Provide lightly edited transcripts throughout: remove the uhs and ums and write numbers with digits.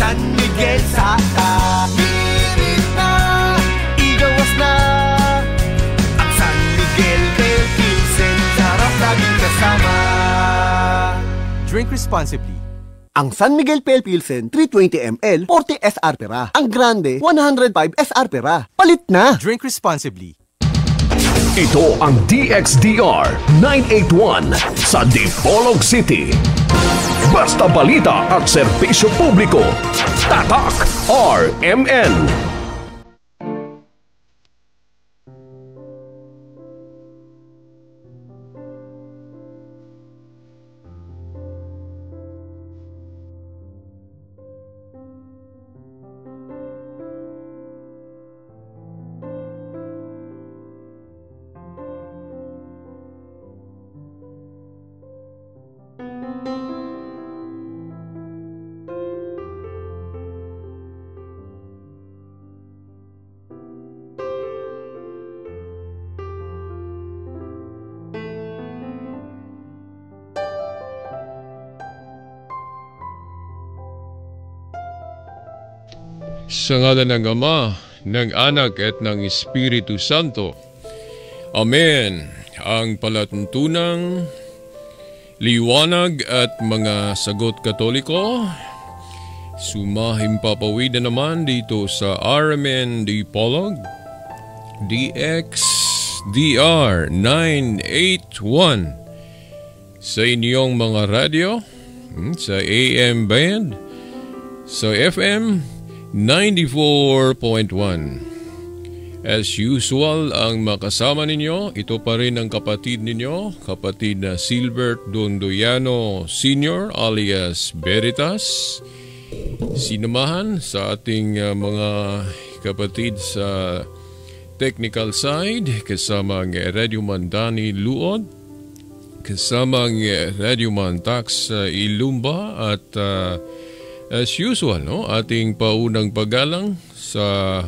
San Miguel sa tahirit na, igawas na. Ang San Miguel Pale Pilsen, sarap laging kasama. Drink responsibly. Ang San Miguel Pale Pilsen 320 ml, 40 SR pera. Ang Grande, 105 SR pera. Palit na! Drink responsibly. Ito ang DXDR 981 sa Dipolog City. Basta balita at serbisyo publiko. Tatak RMN. Sa ngalan ng Ama, ng Anak at ng Espiritu Santo. Amen. Ang palatuntunang liwanag at mga sagot Katoliko, sumahimpapawid na naman dito sa RMN Dipolog DXDR 981 sa inyong mga radyo, sa AM band, sa FM 94.1. As usual, ang makasama ninyo, ito pa rin ang kapatid ninyo, kapatid na Silbert Dondoyano Sr. alias Veritas. Sinamahan sa ating mga kapatid sa technical side, kasama ang Radio Man Dani Luod, kasama ang Radio Man Tax Ilumba, at as usual, ating paunang paggalang sa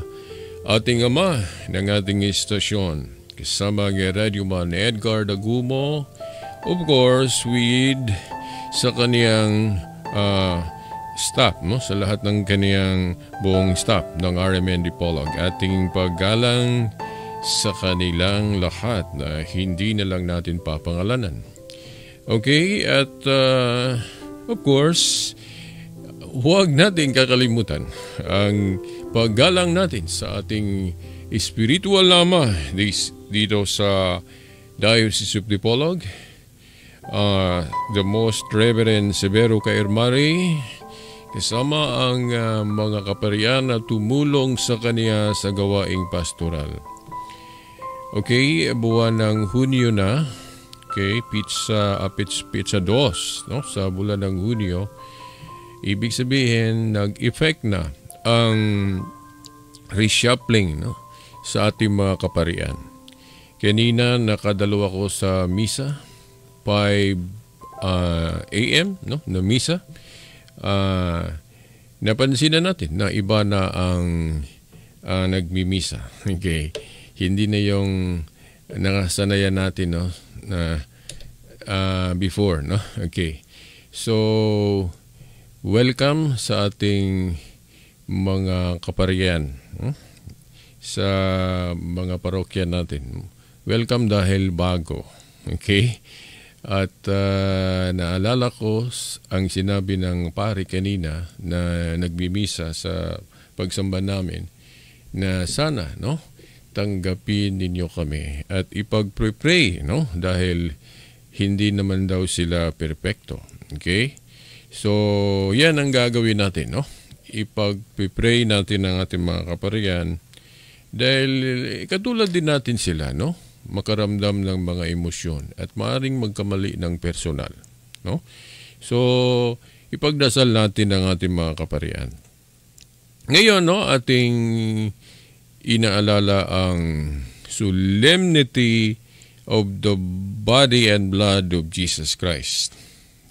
ating ama ng ating istasyon, kasama ang Radio Man Edgar Dagumo, of course, with sa kaniyang staff, sa lahat ng kaniyang buong staff ng RMN Dipolog. Ating paggalang sa kanilang lahat na hindi na lang natin papangalanan. Okay, at of course, huwag natin kakalimutan ang paggalang natin sa ating spiritual lama dito sa Diocese of Dipolog, the Most Reverend Severo Cairmari, kasama ang mga kaparian na tumulong sa kaniya sa gawaing pastoral. Okay, buwan ng Hunyo na. Okay, pizza 2, sa bulan ng Hunyo. Ibig sabihin, nag-effect na ang reshuffling sa ating mga kaparian. Kanina, nakadalawa ko sa misa, 5 a.m. na misa. Napansin na natin na iba na ang nagmimisa. Okay. Hindi na yung nakasanayan natin na before. Okay. So, welcome sa ating mga kaparian sa mga parokya natin. Welcome dahil bago. Okay? At naalala ko ang sinabi ng pari kanina na nagbimisa sa pagsamba namin na sana tanggapin ninyo kami at ipag-pray dahil hindi naman daw sila perpekto. Okay? So, yan ang gagawin natin, Ipag-pray natin ang ating mga kaparian dahil katulad din natin sila, makaramdam ng mga emosyon at maaaring magkamali ng personal, So, ipagdasal natin ang ating mga kaparian. Ngayon, ating inaalala ang solemnity of the body and blood of Jesus Christ.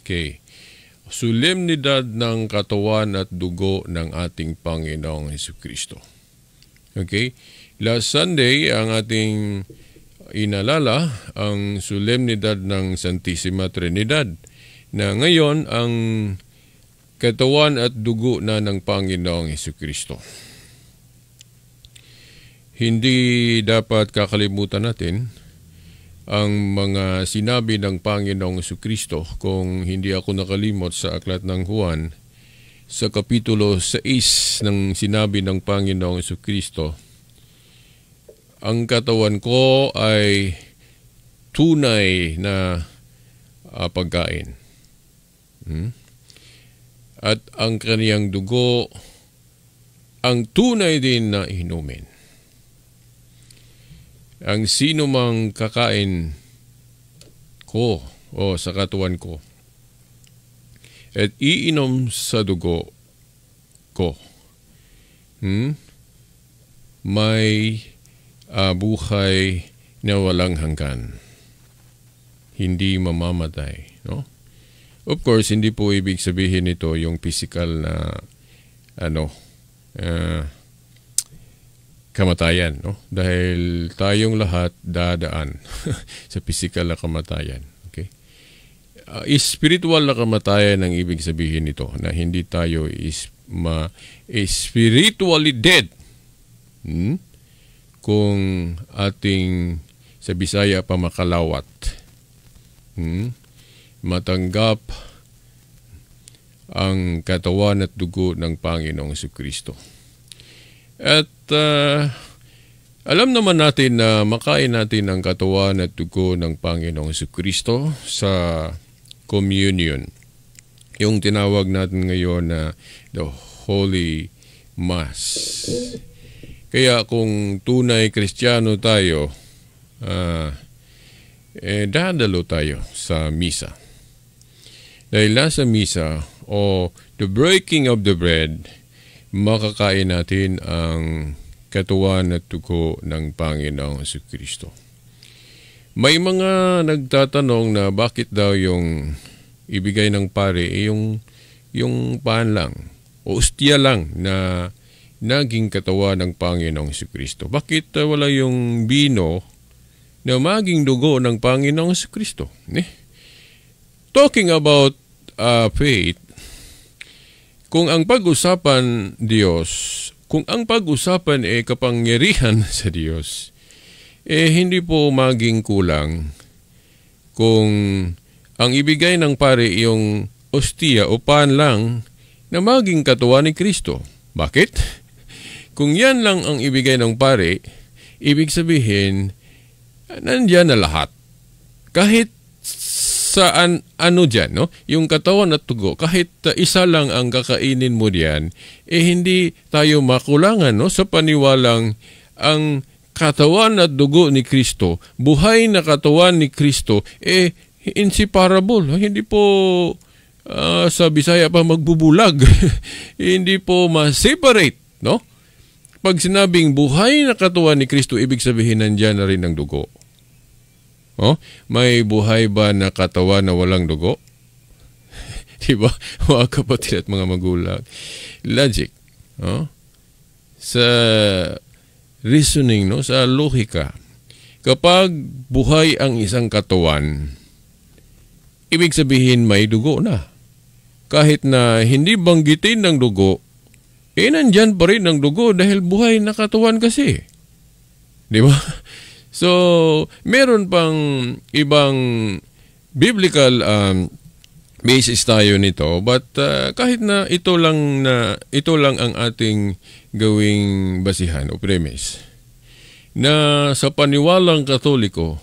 Okay. Solemnidad ng katawan at dugo ng ating Panginoong Hesukristo. Okay? Last Sunday, ang ating inalala ang solemnidad ng Santissima Trinidad na ngayon ang katawan at dugo na ng Panginoong Hesukristo. Hindi dapat kakalimutan natin ang mga sinabi ng Panginoong Hesukristo, kung hindi ako nakalimot, sa Aklat ng Juan, sa Kapitulo 6 ng sinabi ng Panginoong Hesukristo, ang katawan ko ay tunay na pagkain. At ang kaniyang dugo, ang tunay din na inumin. Ang sino mang kakain ko o sa katawan ko at iinom sa dugo ko, may buhay na walang hanggan. Hindi mamamatay, no? Of course, hindi po ibig sabihin nito yung physical na kamatayan, no? Dahil tayong lahat dadaan sa physical na kamatayan. Okay? Spiritual na kamatayan ang ibig sabihin nito, na hindi tayo spiritually dead. Kung ating sa Bisaya pa makalawat. Matanggap ang katawan at dugo ng Panginoong Hesukristo. At alam naman natin na makain natin ang katawan at dugo ng Panginoong Hesukristo sa communion. Yung tinawag natin ngayon na the Holy Mass. Kaya kung tunay Kristiyano tayo, dadalo tayo sa misa. Dahil nasa misa o the breaking of the bread, makakain natin ang katawan at dugo ng Panginoong Hesukristo. May mga nagtatanong na bakit daw yung ibigay ng pare yung paan lang o ostya lang na naging katawan ng Panginoong Hesukristo. Bakit wala yung bino na maging dugo ng Panginoong Hesukristo? Talking about faith, kung ang pag-usapan Diyos, kung ang pag-usapan kapangyarihan sa Diyos, hindi po maging kulang kung ang ibigay ng pare yung ostya o pan lang na maging katawan ni Kristo. Bakit? Kung yan lang ang ibigay ng pare, ibig sabihin, nandiyan na lahat. Kahit saan dyan, no? Yung katawan at dugo, kahit isa lang ang kakainin mo diyan, hindi tayo makulangan, no? Sa paniwalang ang katawan at dugo ni Kristo, buhay na katawan ni Kristo, inseparable. Hindi po sa Bisaya pa magbubulag. Hindi po ma-separate, no? Pag sinabing buhay na katawan ni Kristo, ibig sabihin nandiyan na rin ang dugo. May buhay ba na katawan na walang dugo? Diba? Mga kapatid at mga magulang. Logic. Sa reasoning, no? Sa lohika. Kapag buhay ang isang katawan, ibig sabihin may dugo na. Kahit na hindi banggitin ng dugo, nandyan pa rin ang dugo dahil buhay na katawan kasi. Diba? So, meron pang ibang biblical basis tayo nito, but kahit na ito lang ang ating gawing basihan o premise, na sa paniwalang Katoliko,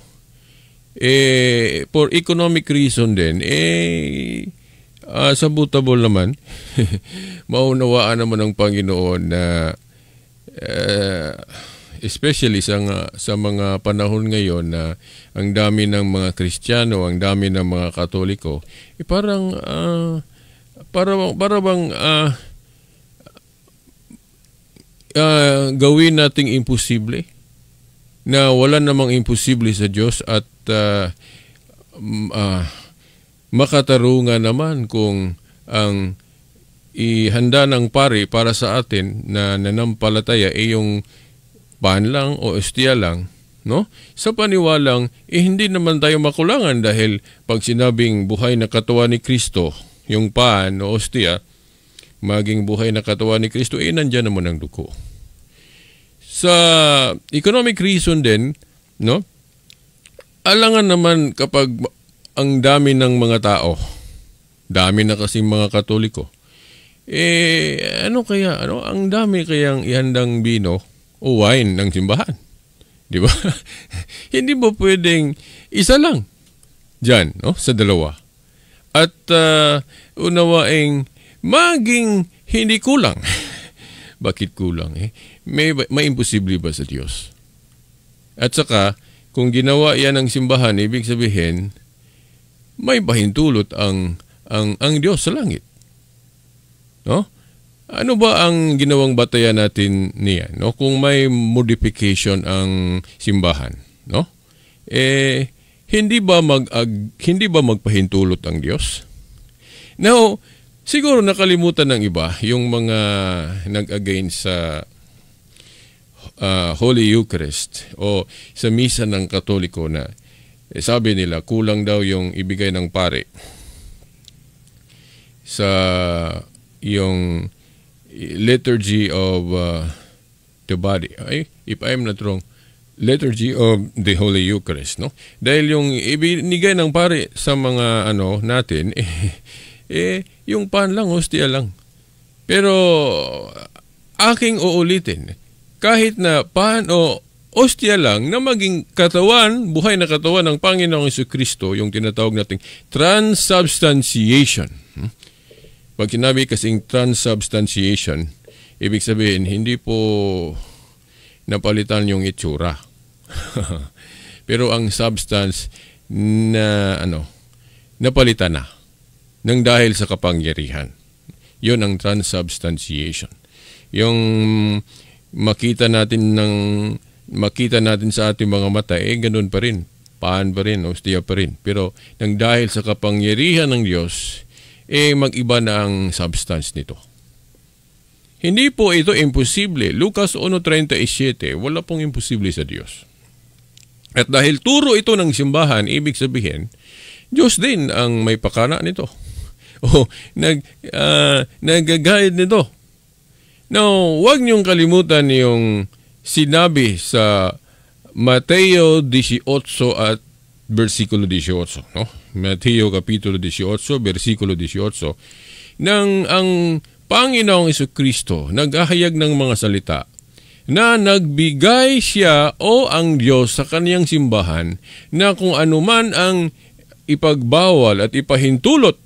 for economic reason din, sabutable naman, maunawaan naman ng Panginoon na especially sa mga panahon ngayon na ang dami ng mga Kristiyano, ang dami ng mga Katoliko, parang bang gawin nating imposible, na wala namang imposible sa Diyos, at makatarungan naman kung ang ihanda ng pare para sa atin na nanampalataya yung pan lang o ostya lang, no? Sa paniwalang, hindi naman tayo makulangan dahil pag sinabing buhay na katawan ni Kristo, yung pan o ostya, maging buhay na katawan ni Kristo, nandyan naman ang dugo. Sa economic reason din, no? Alangan naman kapag ang dami ng mga tao, dami na kasing mga Katoliko, ang dami kayang ihandang bino o wine ng simbahan? Di ba? Hindi ba pwedeng isa lang dyan, no? Sa dalawa. At unawaing maging hindi kulang. Bakit kulang? May imposible ba sa Diyos? At saka, kung ginawa yan ng simbahan, ibig sabihin, may pahintulot ang Diyos sa langit. No? Ano ba ang ginawang batayan natin niyan? No? Kung may modification ang simbahan, no? Hindi ba magpahintulot ang Diyos? Now, siguro nakalimutan ng iba yung mga nag-against sa Holy Eucharist o sa misa ng Katoliko na sabi nila kulang daw yung ibigay ng pare sa yung liturgy of the body. If I'm not wrong, liturgy of the Holy Eucharist, no? Dahil yung ibinigay ng pare sa mga natin yung pan lang, hostia lang. Pero aking uulitin, kahit na pan o hostia lang na maging katawan, buhay na katawan ng Panginoong Jesucristo, yung tinatawag nating transubstantiation. Pag sinabi kasing transubstantiation, ibig sabihin, hindi po napalitan yung itsura. Pero ang substance na napalitan na nang dahil sa kapangyarihan. Yun ang transubstantiation. Yung makita natin sa ating mga mata, ganun pa rin. Paan pa rin, hostia pa rin. Pero nang dahil sa kapangyarihan ng Diyos, mag-iba na ang substance nito. Hindi po ito imposible. Lucas 1:37, wala pong imposible sa Diyos. At dahil turo ito ng simbahan, ibig sabihin, Diyos din ang may pakana nito. O nag-guide nito. Now, huwag niyong kalimutan yung sinabi sa Mateo 18 at versikulo 18, no? Mateo kapitulo 18, versikulo 18, nang ang Panginoong Jesucristo naghahayag ng mga salita na nagbigay siya o ang Diyos sa kaniyang simbahan na kung anuman ang ipagbawal at ipahintulot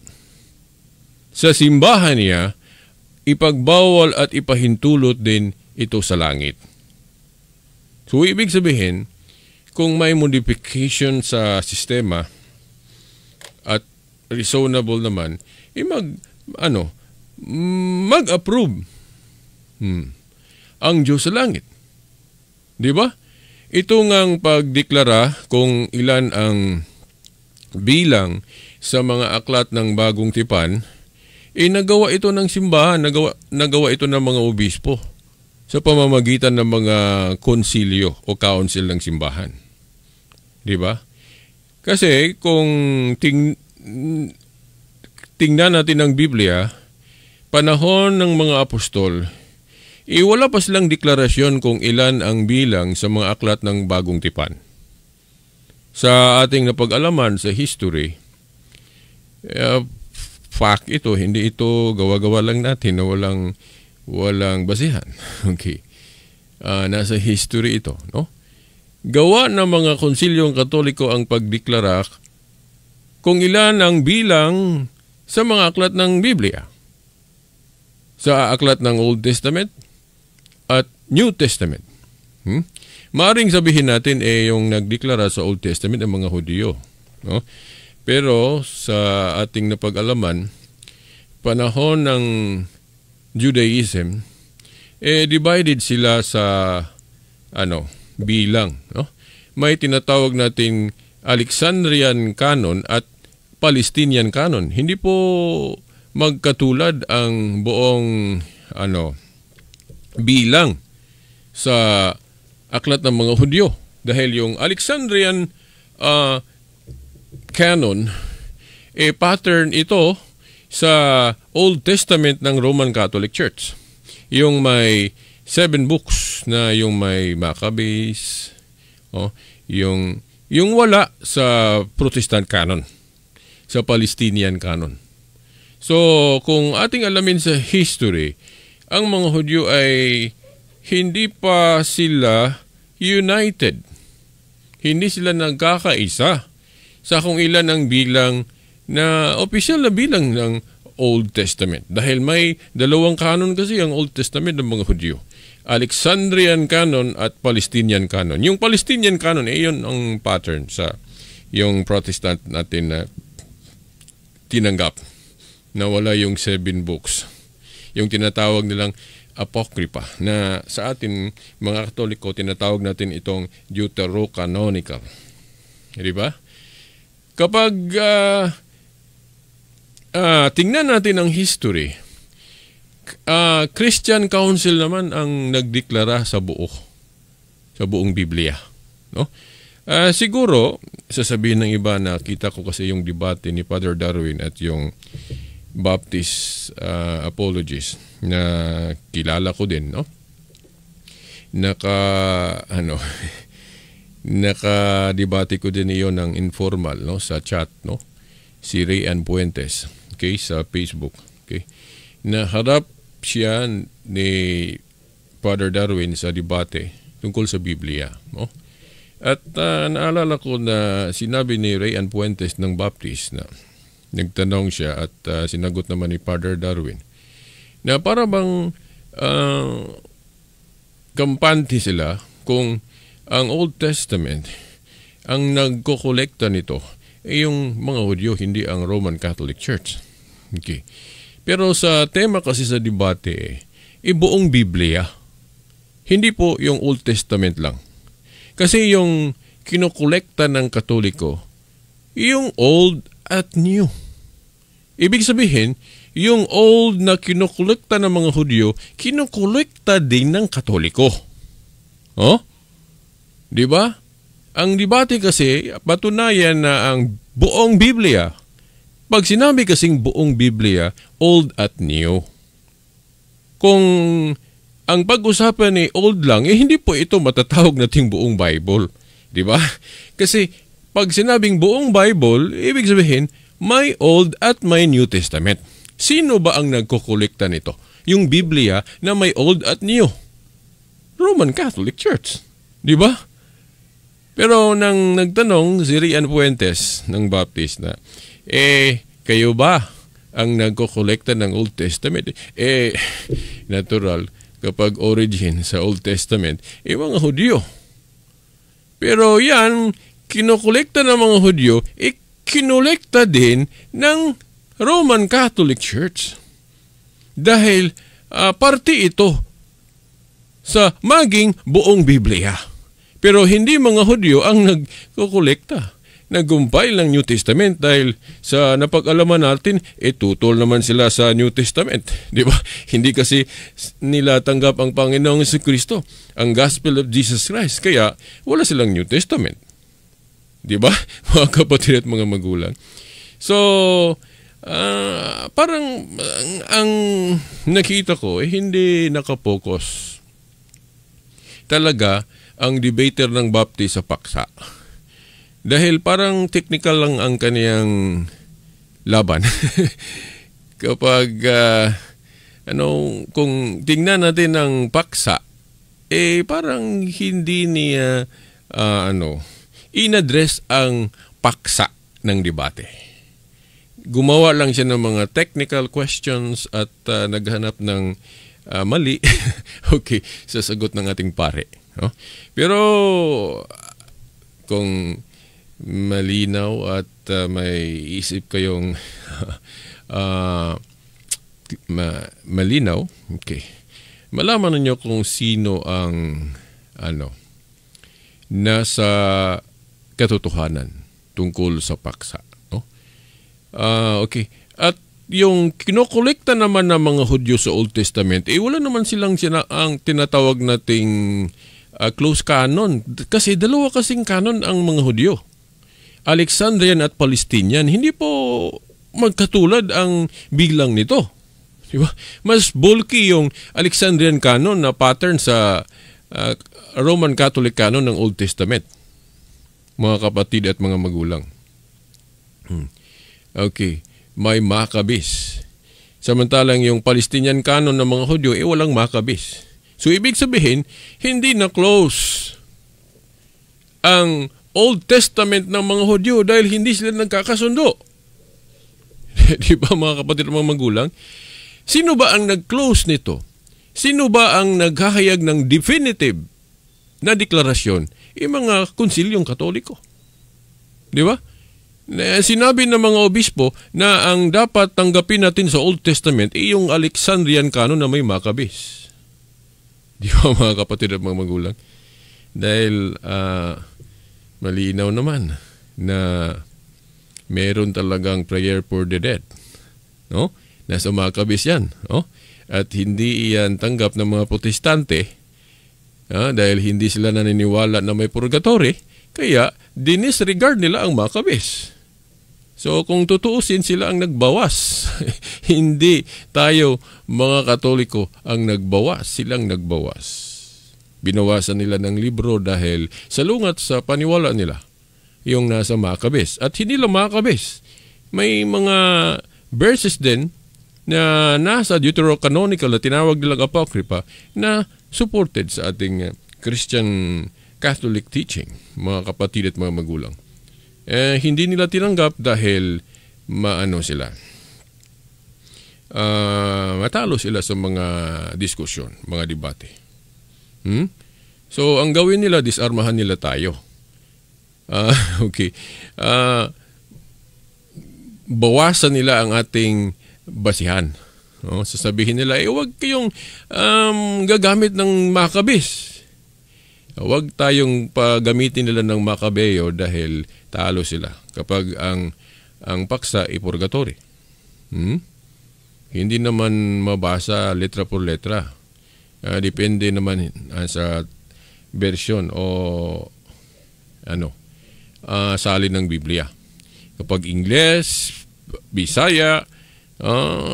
sa simbahan niya, ipagbawal at ipahintulot din ito sa langit. So, ibig sabihin, kung may modification sa sistema at reasonable naman, mag-approve ang Diyos sa langit. Di ba? Ito ngang pagdeklara kung ilan ang bilang sa mga aklat ng Bagong Tipan, nagawa ito ng simbahan, nagawa ito ng mga obispo sa pamamagitan ng mga konsilyo o council ng simbahan. Di ba? Kasi kung tingnan natin ang Biblia, panahon ng mga apostol, wala pa silang deklarasyon kung ilan ang bilang sa mga aklat ng Bagong Tipan. Sa ating napag-alaman sa history, fact ito, hindi ito gawa-gawa lang natin na walang basihan. Okay. Nasa history ito, no? Gawa ng mga konsilyong Katoliko ang pagdeklara kung ilan ang bilang sa mga aklat ng Biblia. Sa aklat ng Old Testament at New Testament. Maaring sabihin natin yung nagdeklara sa Old Testament ang mga Hudyo, no? Pero sa ating napag-alaman, panahon ng Judaism, divided sila sa bilang, no? May tinatawag nating Alexandrian canon at Palestinian canon. Hindi po magkatulad ang buong bilang sa aklat ng mga Hudyo. Dahil yung Alexandrian canon, pattern ito sa Old Testament ng Roman Catholic Church. Yung may 7 books na yung may Maccabees, yung wala sa Protestant canon, sa Palestinian canon. So, kung ating alamin sa history, ang mga Hudyo ay hindi pa sila united. Hindi sila nagkakaisa sa kung ilan ang bilang na opisyal na bilang ng Old Testament. Dahil may 2 canon kasi ang Old Testament ng mga Hudyo. Alexandrian canon at Palestinian canon. Yung Palestinian canon, yun ang pattern sa yung Protestant natin na tinanggap na wala yung 7 books. Yung tinatawag nilang Apocrypha na sa atin, mga Katoliko, tinatawag natin itong Deuterocanonical. Di ba? Kapag tingnan natin ang history, Christian Council naman ang nagdeklara sa buong Biblia. No? Siguro, sasabihin ng iba na kita ko kasi yung debate ni Father Darwin at yung Baptist apologists na kilala ko din, no? Naka-debate ko din iyon ng informal, no, sa chat, no? Si Ray Ann Puentes, okay, sa Facebook, okay? Naharap siya ni Father Darwin sa debate tungkol sa Biblia, no? At naalala ko na sinabi ni Ray Ann Puentes ng Baptist na nagtanong siya at sinagot naman ni Father Darwin na para bang kampante sila kung ang Old Testament ang nagkokolekta nito yung mga Hudyo, hindi ang Roman Catholic Church. Okay. Pero sa tema kasi sa debate, buong Biblia. Hindi po yung Old Testament lang. Kasi yung kinokolekta ng Katoliko, yung Old at New. Ibig sabihin, yung Old na kinokolekta ng mga Hudyo, kinokolekta din ng Katoliko. Di ba? Ang debate kasi, patunayan na ang buong Biblia. Pag sinabi kasing buong Biblia, Old at New. Kung ang pag-usapan ni Old lang, hindi po ito matatawag nating buong Bible. Di ba? Kasi pag sinabing buong Bible, ibig sabihin, may Old at may New Testament. Sino ba ang nagkokolekta nito? Yung Biblia na may Old at New. Roman Catholic Church. Di ba? Pero nang nagtanong si Rian Puentes ng Baptist na, kayo ba ang nagkokolekta ng Old Testament? Natural, kapag origin sa Old Testament, mga Hudyo. Pero yan, kinokolekta ng mga Hudyo, kinolekta din ng Roman Catholic Church. Dahil parte ito sa maging buong Biblia. Pero hindi mga Hudyo ang nagkokolekta. Nag-compile ng New Testament dahil sa napag-alaman natin, tutol naman sila sa New Testament. Di ba? Hindi kasi nila tanggap ang Panginoong Jesucristo, ang Gospel of Jesus Christ. Kaya wala silang New Testament. Di ba? Mga kapatid at mga magulang. So, parang ang nakita ko, hindi nakapokus talaga ang debater ng Baptist sa paksa. Dahil parang technical lang ang kaniyang laban. Kapag, kung tingnan natin ang paksa, parang hindi niya, in-address ang paksa ng debate. Gumawa lang siya ng mga technical questions at naghanap ng mali. Okay, sasagot ng ating pare. No? Pero kung malinaw at may isip kayong malinaw, okay, malaman ninyo kung sino ang nasa katotohanan tungkol sa paksa. No? Okay. At yung kinokolekta naman ng mga Hudyo sa Old Testament, wala naman silang ang tinatawag nating close canon. Kasi dalawa kasing canon ang mga Hudyo. Alexandrian at Palestinian. Hindi po magkatulad ang bilang nito. Diba? Mas bulky yung Alexandrian Canon na pattern sa Roman Catholic Canon ng Old Testament. Mga kapatid at mga magulang. Okay. May Maccabees. Samantalang yung Palestinian Canon ng mga Hudyo, walang Maccabees. So, ibig sabihin, hindi na close ang Old Testament ng mga Hudyo dahil hindi sila nagkakasundo. Di ba mga kapatid at mga magulang? Sino ba ang nag-close nito? Sino ba ang naghahayag ng definitive na deklarasyon? Yung mga konsilyong Katoliko. Di ba? Sinabi ng mga obispo na ang dapat tanggapin natin sa Old Testament ay yung Alexandrian Canon na may Maccabees. Di ba mga kapatid at mga magulang? Dahil malinaw naman na meron talagang prayer for the dead. No? Nasa Maccabees yan. No? At hindi iyan tanggap ng mga protestante dahil hindi sila naniniwala na may purgatory, kaya dinisregard nila ang Maccabees. So kung tutuusin, sila ang nagbawas. Hindi tayo mga Katoliko ang nagbawas. Silang nagbawas. Binawasan nila ng libro dahil salungat sa paniwala nila yung nasa Maccabees. At hindi lang Maccabees. May mga verses din na nasa Deuterocanonical na tinawag nilang Apocrypha na supported sa ating Christian Catholic teaching, mga kapatid at mga magulang. Hindi nila tinanggap dahil matalo sila sa mga diskusyon, mga debate. So, ang gawin nila, disarmahan nila tayo. Okay. Bawasan nila ang ating basihan. No? Sasabihin nila, huwag kayong gagamit ng Maccabees. Huwag tayong pagamitin nila ng Maccabeo dahil talo sila kapag ang paksa ay purgatory. Hindi naman mabasa letra por letra. Depende naman sa version o salin ng Biblia. Kapag Ingles, Bisaya,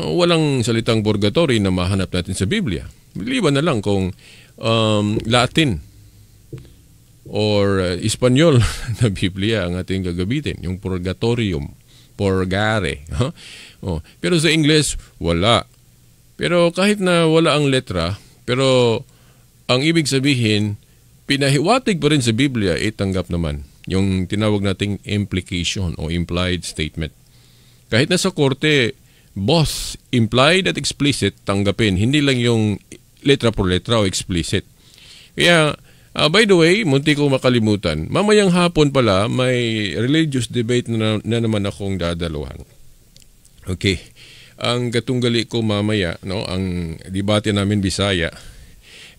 walang salitang purgatory na mahanap natin sa Biblia. Liban na lang kung Latin or Espanyol na Biblia ang ating gagamitin, yung purgatorium, purgare. Pero sa Ingles, wala. Pero kahit na wala ang letra, pero ang ibig sabihin, pinahiwatig pa rin sa Biblia, tanggap naman yung tinawag nating implication o implied statement. Kahit na sa korte, both implied at explicit tanggapin, hindi lang yung letra por letra o explicit. Kaya, by the way, munti ko makalimutan, mamayang hapon pala may religious debate na naman akong dadaluhan. Okay. Ang gatunggali ko mamaya, ang debate namin Bisaya,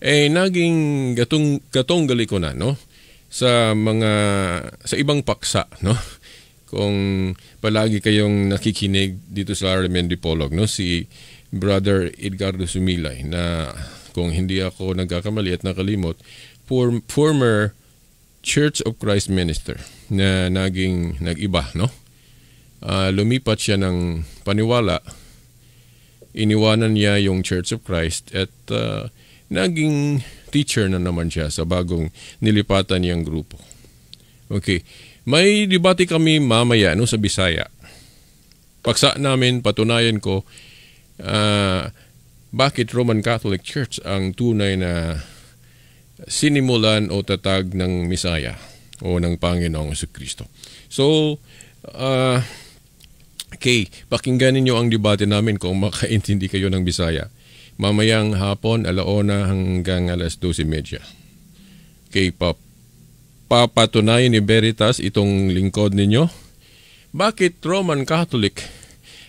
naging gatunggali ko na, sa ibang paksa, Kung palagi kayong nakikinig dito sa RMN Dipolog, si Brother Edgardo Sumilay, na kung hindi ako nagkakamali at nakalimot, former Church of Christ minister na nag-iba, lumipat siya ng paniwala, iniwanan niya yung Church of Christ at naging teacher na naman siya sa bagong nilipatan niyang grupo. Okay, may debate kami mamaya sa Bisaya. Paksa namin, patunayan ko bakit Roman Catholic Church ang tunay na sinimulan o tatag ng Misaya o ng Panginoong Jesucristo. So, okay, pakinggan ninyo ang debate namin kung makaintindi kayo ng Bisaya. Mamayang hapon, 1:00 hanggang 12:30. Okay, papatunayan ni Veritas itong lingkod ninyo. Bakit Roman Catholic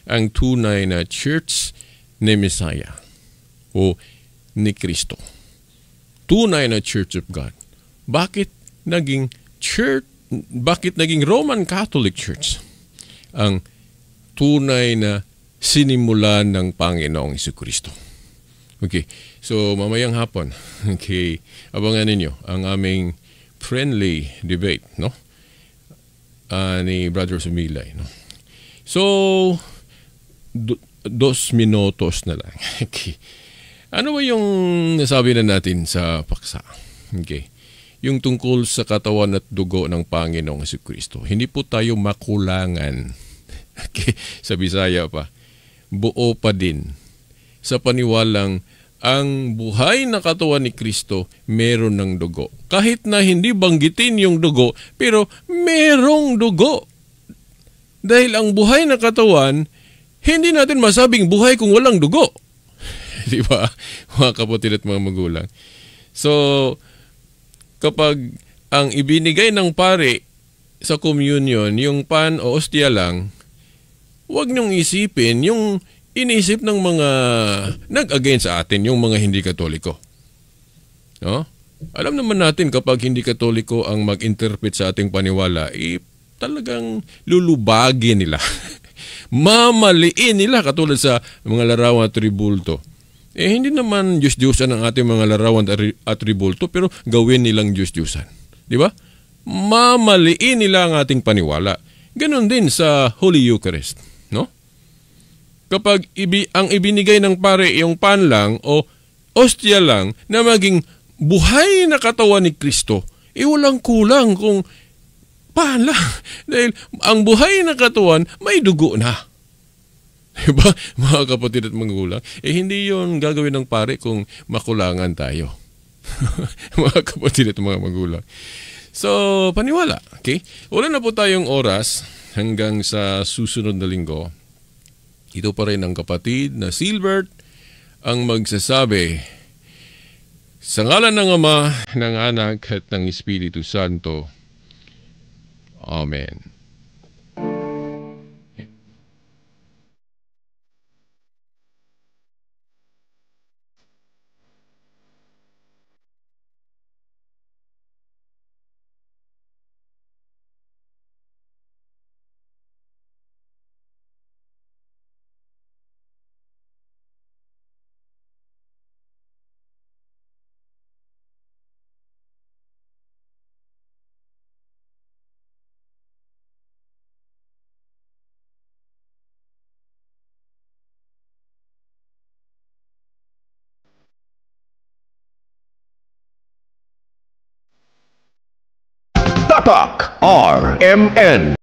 ang tunay na church ni Messiah o ni Kristo? Tunay na Church of God. Bakit naging Roman Catholic Church ang tunay na sinimulan ng Panginoong Jesucristo? Okay, so mamayang hapon, okay, abangan ninyo ang aming friendly debate, ni Brother Sumilay, So, 2 minutos na lang. Okay. Ano ba yung nasabi na natin sa paksa? Okay. Yung tungkol sa katawan at dugo ng Panginoong Jesucristo. Hindi po tayo makulangan. Okay. Sa Bisaya pa. Buo pa din. Sa paniwalang ang buhay na katawan ni Kristo meron ng dugo. Kahit na hindi banggitin yung dugo, pero merong dugo. Dahil ang buhay na katawan, hindi natin masabing buhay kung walang dugo. Di ba? Mga kapatid at mga magulang. So, kapag ang ibinigay ng pare sa communion, yung pan o ostya lang, huwag niyong isipin yung iniisip ng mga nag-against sa atin, yung mga hindi Katoliko. No? Alam naman natin kapag hindi Katoliko ang mag-interpret sa ating paniwala, talagang lulubagin nila. Mamaliin nila katulad sa mga larawan at tribulto. Hindi naman Diyos-Diyosan ang ating mga larawan at tribulto, pero gawin nilang Diyos-Diyosan. Di ba? Mamaliin nila ang ating paniwala. Ganon din sa Holy Eucharist. No? Kapag ang ibinigay ng pare yung pan lang o ostya lang na maging buhay na katawan ni Kristo, walang kulang kung pan lang. Dahil ang buhay na katawan may dugo na. Diba, mga kapatid at mga gulang? Hindi yun gagawin ng pare kung makulangan tayo. Mga kapatid at mga magulang. So, paniwala. Okay? Wala na po tayong oras hanggang sa susunod na linggo. Ito pa rin ang kapatid na Silbert ang magsasabi, sa ngalan ng Ama, ng Anak at ng Espiritu Santo. Amen. Tatak RMN.